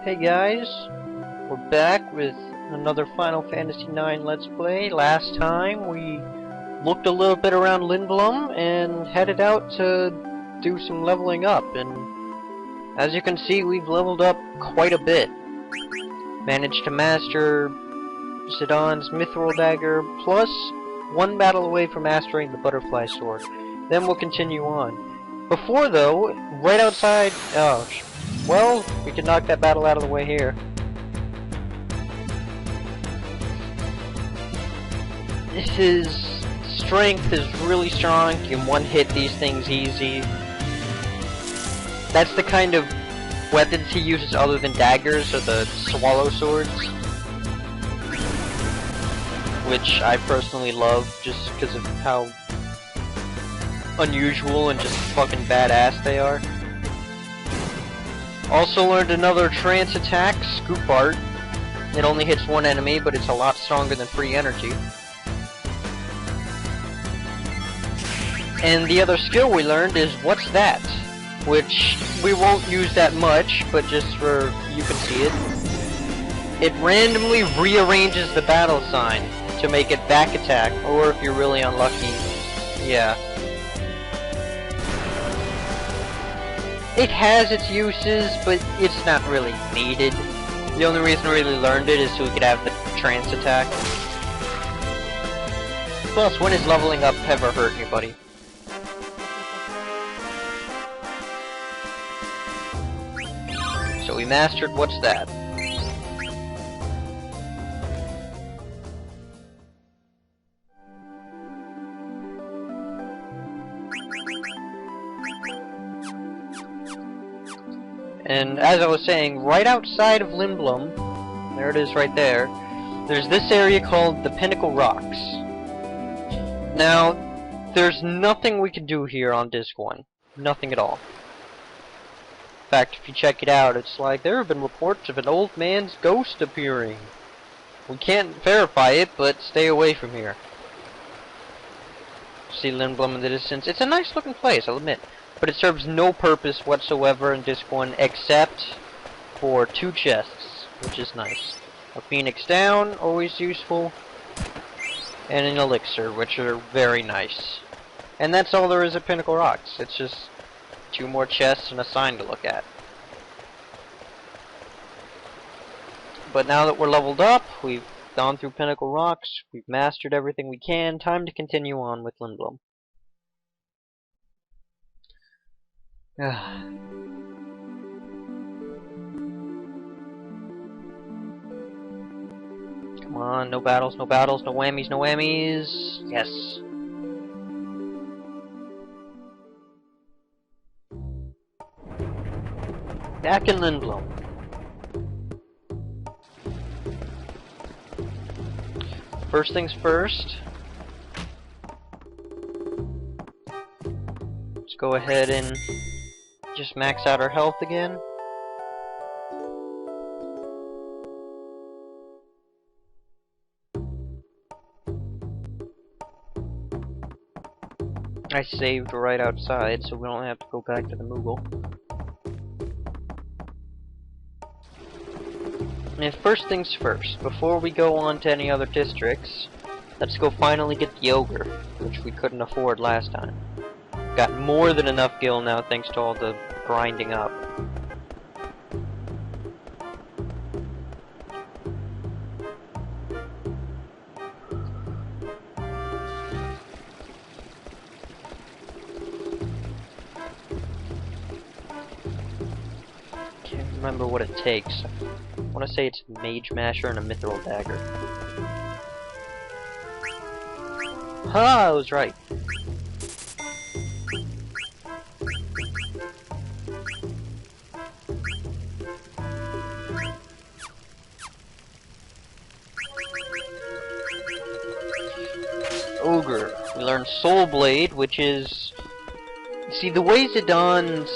Hey guys, we're back with another Final Fantasy IX Let's Play. Last time we looked a little bit around Lindblum and headed out to do some leveling up, and as you can see we've leveled up quite a bit. Managed to master Zidon's Mithril Dagger, plus one battle away from mastering the Butterfly Sword. Then we'll continue on. Before though, right outside... well, we can knock that battle out of the way here. His strength is really strong. You can one-hit these things easy. That's the kind of weapons he uses other than daggers, or the swallow swords. Which I personally love, just because of how unusual and just fucking badass they are. Also learned another trance attack, Scoop Art. It only hits one enemy, but it's a lot stronger than free energy. And the other skill we learned is What's That? Which we won't use that much, but just for you can see it. It randomly rearranges the battle sign to make it back attack, or if you're really unlucky, yeah. It has its uses, but it's not really needed. The only reason we really learned it is so we could have the trance attack. Plus, when is leveling up ever hurt anybody? So we mastered What's That? And as I was saying, right outside of Lindblum, there it is right there, there's this area called the Pinnacle Rocks. Now, there's nothing we can do here on Disc 1. Nothing at all. In fact, if you check it out, it's like, there have been reports of an old man's ghost appearing. We can't verify it, but stay away from here. See Lindblum in the distance. It's a nice looking place, I'll admit. But it serves no purpose whatsoever in Disc 1 except for 2 chests, which is nice. A Phoenix Down, always useful, and an Elixir, which are very nice. And that's all there is at Pinnacle Rocks. It's just 2 more chests and a sign to look at. But now that we're leveled up, we've gone through Pinnacle Rocks, we've mastered everything we can, time to continue on with Lindblum. Come on, no battles, no battles, no whammies, no whammies. Yes. Back in Lindblum. First things first. Let's go ahead and just max out our health again. I saved right outside, so we don't have to go back to the Moogle. And first things first, before we go on to any other districts, let's go finally get the Ogre, which we couldn't afford last time. Got more than enough gil now thanks to all the grinding up. Can't remember what it takes. I want to say it's Mage Masher and a Mithril Dagger. Ha! I was right. Ogre. We learned Soul Blade, which is... See, the way Zidon's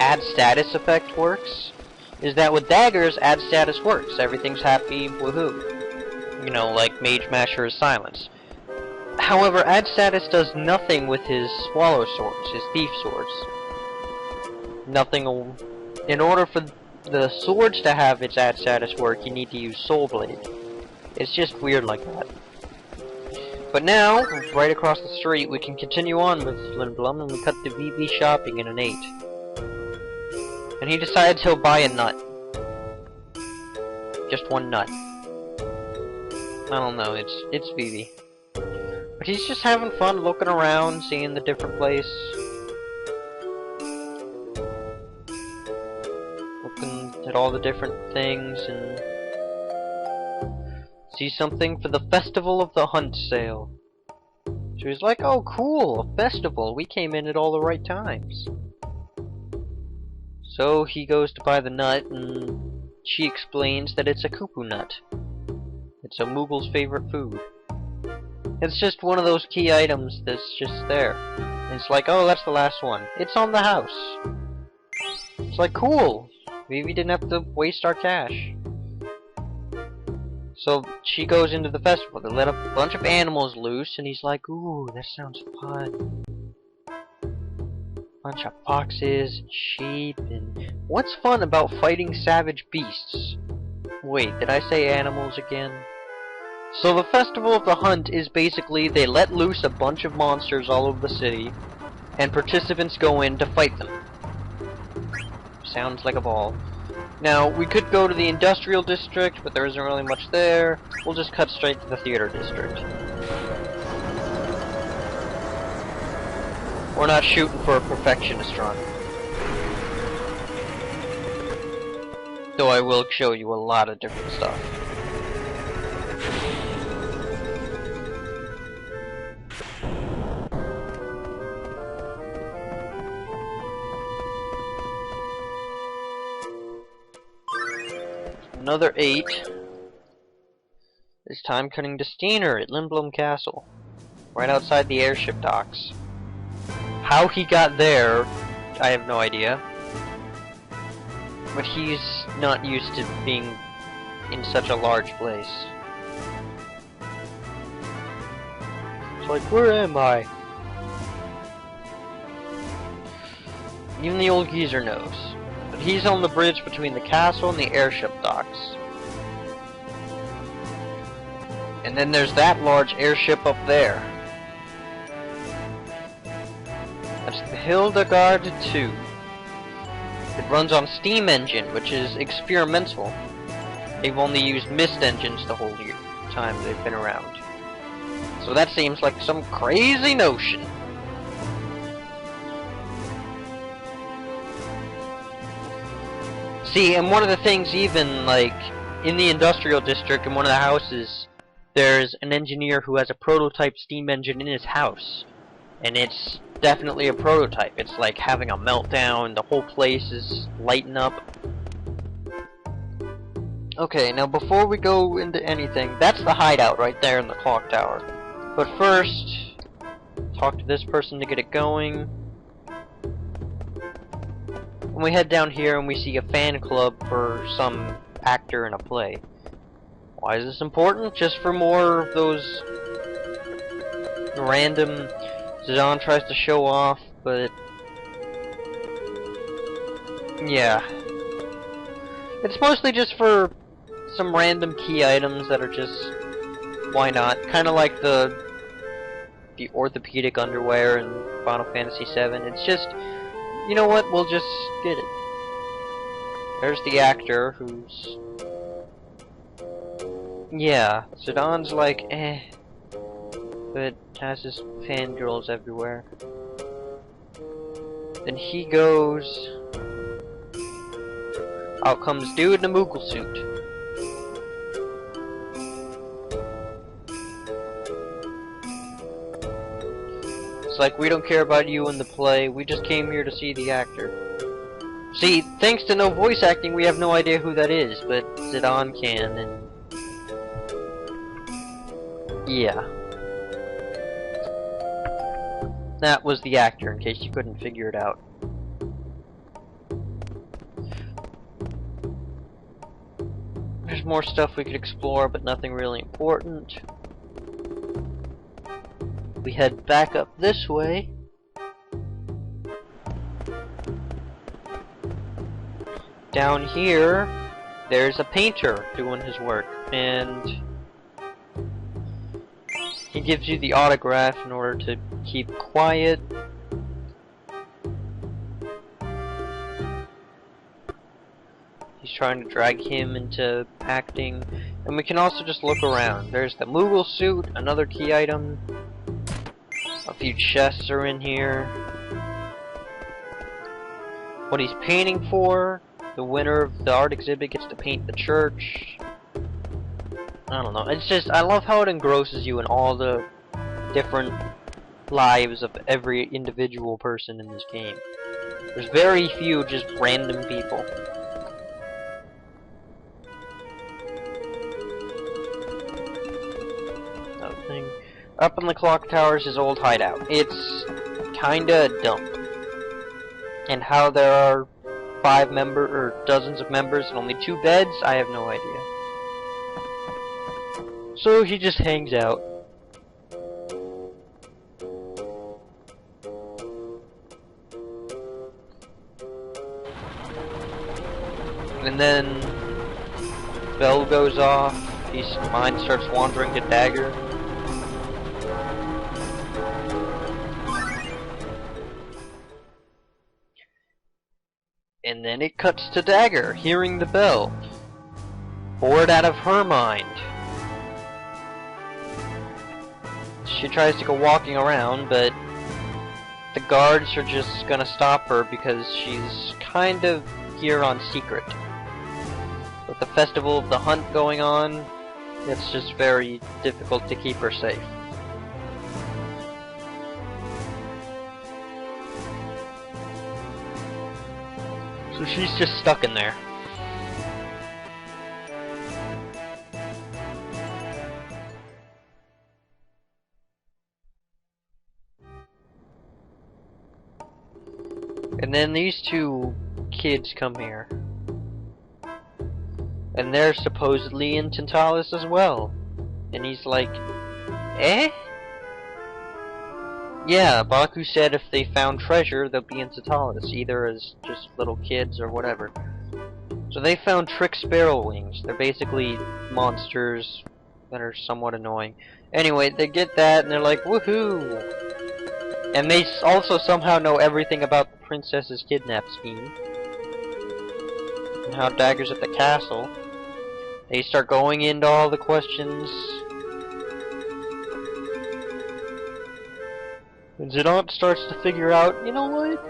add status effect works is that with daggers, add status works. Everything's happy, woohoo. You know, like Mage Masher is silence. However, add status does nothing with his Swallow Swords, his Thief Swords. Nothing. In order for the swords to have its ad status work, you need to use Soul Blade. It's just weird like that. But now, right across the street, we can continue on with Lindblum, and we cut to VB shopping in an 8. And he decides he'll buy a nut. Just one nut. I don't know, it's VB. But he's just having fun looking around, seeing the different place. Looking at all the different things and see something for the Festival of the Hunt sale. So he's like, oh cool, a festival, we came in at all the right times. So he goes to buy the nut and she explains that it's a cuckoo nut. It's a Moogle's favorite food. It's just one of those key items that's just there. And it's like, oh, that's the last one. It's on the house. It's like, cool. Maybe we didn't have to waste our cash. So she goes into the festival. They let a bunch of animals loose, and he's like, ooh, that sounds fun. Bunch of foxes and sheep, and what's fun about fighting savage beasts? Wait, did I say animals again? So the Festival of the Hunt is basically they let loose a bunch of monsters all over the city, and participants go in to fight them. Sounds like a ball. Now, we could go to the industrial district, but there isn't really much there. We'll just cut straight to the theater district. We're not shooting for a perfectionist run. Though I will show you a lot of different stuff. Another 8. This time cutting to Steiner at Lindblum Castle, right outside the airship docks. How he got there, I have no idea. But he's not used to being in such a large place. It's like, where am I? Even the old geezer knows. But he's on the bridge between the castle and the airship docks. And then there's that large airship up there. That's the Hildegard 2. It runs on steam engine, which is experimental. They've only used mist engines the whole time they've been around. So that seems like some crazy notion. See, and one of the things even, like, in the industrial district, in one of the houses, there's an engineer who has a prototype steam engine in his house. And it's definitely a prototype. It's like having a meltdown, the whole place is lighting up. Okay, now before we go into anything, that's the hideout right there in the clock tower. But first, talk to this person to get it going. And we head down here and we see a fan club for some actor in a play. Why is this important? Just for more of those random... Zidane tries to show off, but... yeah. It's mostly just for some random key items that are just... why not? Kinda like the orthopedic underwear in Final Fantasy VII. It's just... you know what? We'll just get it. There's the actor who's... yeah, Zidane's like, eh. But has his fangirls everywhere. Then he goes... out comes dude in a Moogle suit. It's like, we don't care about you in the play, we just came here to see the actor. See, thanks to no voice acting, we have no idea who that is, but Zidane can, and... yeah. That was the actor, in case you couldn't figure it out. There's more stuff we could explore, but nothing really important. We head back up this way. down here, there's a painter doing his work, and he gives you the autograph in order to keep quiet. He's trying to drag him into acting, and we can also just look around. There's the Moogle suit, another key item. A few chests are in here. What he's painting for, the winner of the art exhibit gets to paint the church. I don't know, it's just, I love how it engrosses you in all the different lives of every individual person in this game. There's very few just random people. Another thing. Up in the clock tower is his old hideout. It's kinda a dump. And how there are dozens of members and only 2 beds, I have no idea. So he just hangs out. And then bell goes off, his mind starts wandering to Dagger. And then it cuts to Dagger, hearing the bell. Bored out of her mind. She tries to go walking around, but the guards are just gonna stop her because she's kind of here on secret. With the Festival of the Hunt going on, it's just very difficult to keep her safe. So she's just stuck in there. And then these 2 kids come here. And they're supposedly in Tantalus as well. And he's like, eh? Yeah, Baku said if they found treasure, they'll be in Tantalus, either as just little kids or whatever. So they found trick sparrowwings. They're basically monsters that are somewhat annoying. Anyway, they get that and they're like, woohoo! And they also somehow know everything about the princess's kidnap scheme. And how Dagger's at the castle. They start going into all the questions. And Zidant starts to figure out, you know what?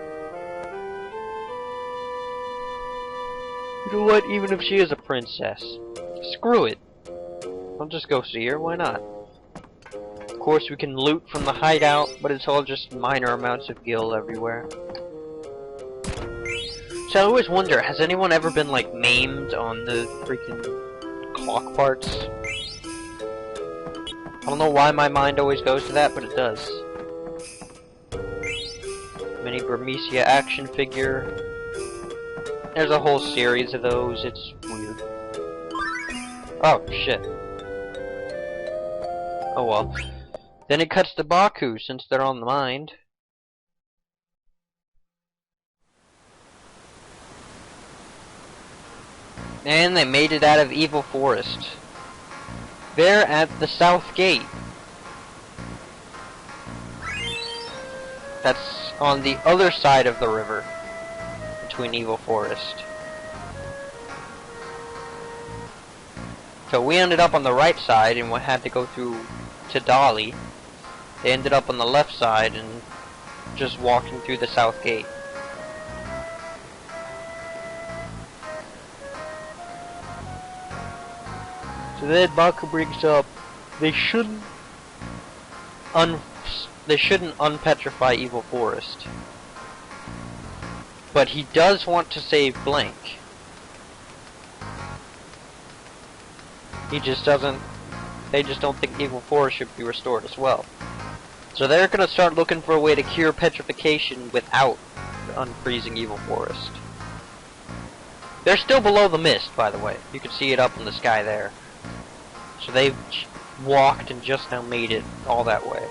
You know what, even if she is a princess, screw it. I'll just go see her, why not? Of course we can loot from the hideout, but it's all just minor amounts of gil everywhere. So I always wonder, has anyone ever been like maimed on the freaking clock parts? I don't know why my mind always goes to that, but it does. Mini Burmecia action figure. There's a whole series of those, it's weird. Oh, shit. Oh well. Then it cuts to Baku, since they're on the mind. And they made it out of Evil Forest. They're at the South Gate. That's on the other side of the river. Between Evil Forest. So we ended up on the right side and we had to go through to Dali. They ended up on the left side and just walking through the South Gate. So then Baku brings up they shouldn't unpetrify Evil Forest. But he does want to save Blank. He just doesn't. They just don't think Evil Forest should be restored as well. So they're gonna start looking for a way to cure petrification without unfreezing Evil Forest. They're still below the mist, by the way. You can see it up in the sky there. So they've walked and just now made it all that way.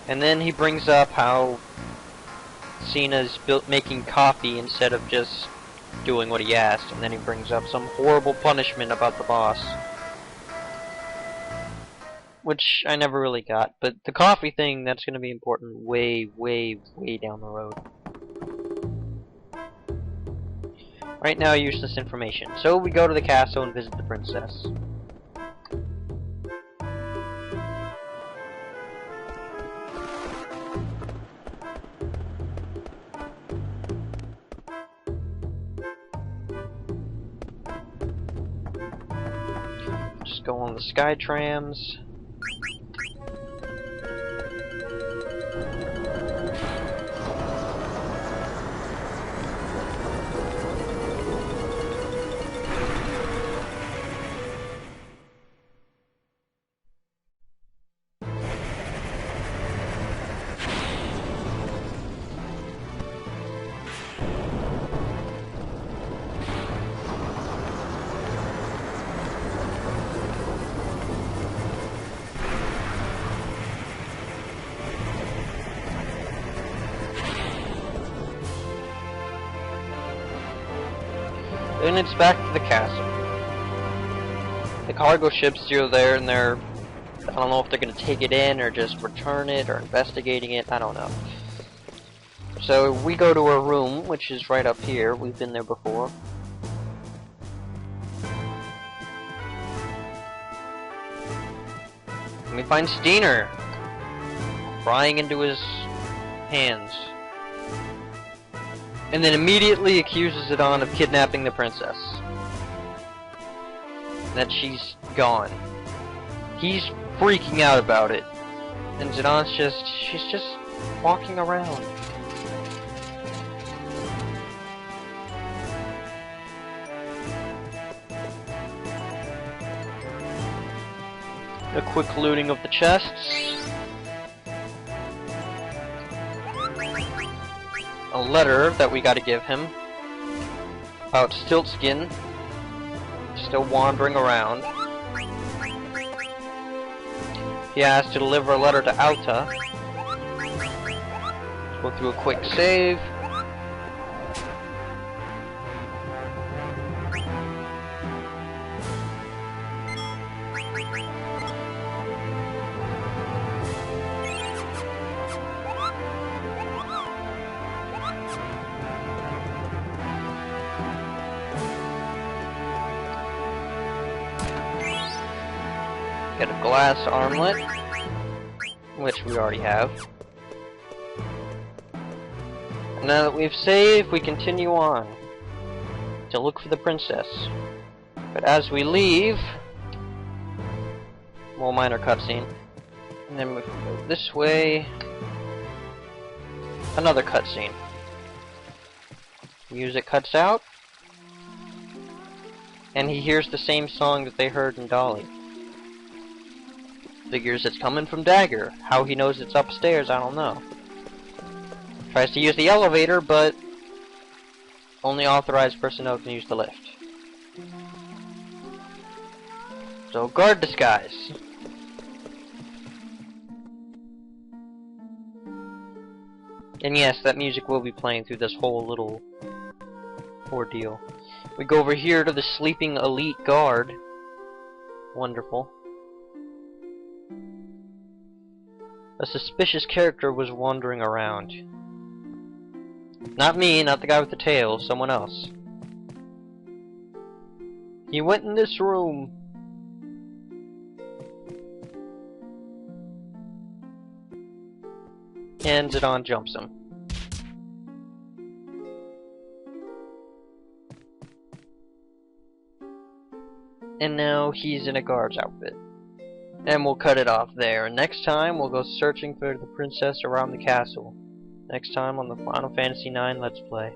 And then he brings up how Cena's making coffee instead of just doing what he asked, and then he brings up some horrible punishment about the boss, which I never really got. But the coffee thing, that's going to be important way, way, way down the road. Right now, useless information. So we go to the castle and visit the princess. Just go on the sky trams. And it's back to the castle. The cargo ship's still there, and I don't know if they're gonna take it in or just return it or investigating it. I don't know. So we go to our room, which is right up here. We've been there before. And we find Steiner crying into his hands. And then immediately accuses Zidane of kidnapping the princess. That she's gone. He's freaking out about it. And Zidane's she's just walking around. A quick looting of the chests. A letter that we gotta give him about Stiltskin still wandering around. He has to deliver a letter to Alta. Go through a quick save. Get a glass armlet, which we already have. And now that we've saved, we continue on to look for the princess. But as we leave, well, minor cutscene, and then we go this way, another cutscene. Music cuts out, and he hears the same song that they heard in Dolly. Figures it's coming from Dagger. How he knows it's upstairs, I don't know. Tries to use the elevator, but only authorized personnel can use the lift. So, guard disguise. And yes, that music will be playing through this whole little ordeal. We go over here to the sleeping elite guard. Wonderful. A suspicious character was wandering around. Not me, not the guy with the tail, someone else. He went in this room. And Zidane jumps him. And now he's in a guard's outfit. And we'll cut it off there. Next time, we'll go searching for the princess around the castle. Next time on the Final Fantasy IX Let's Play.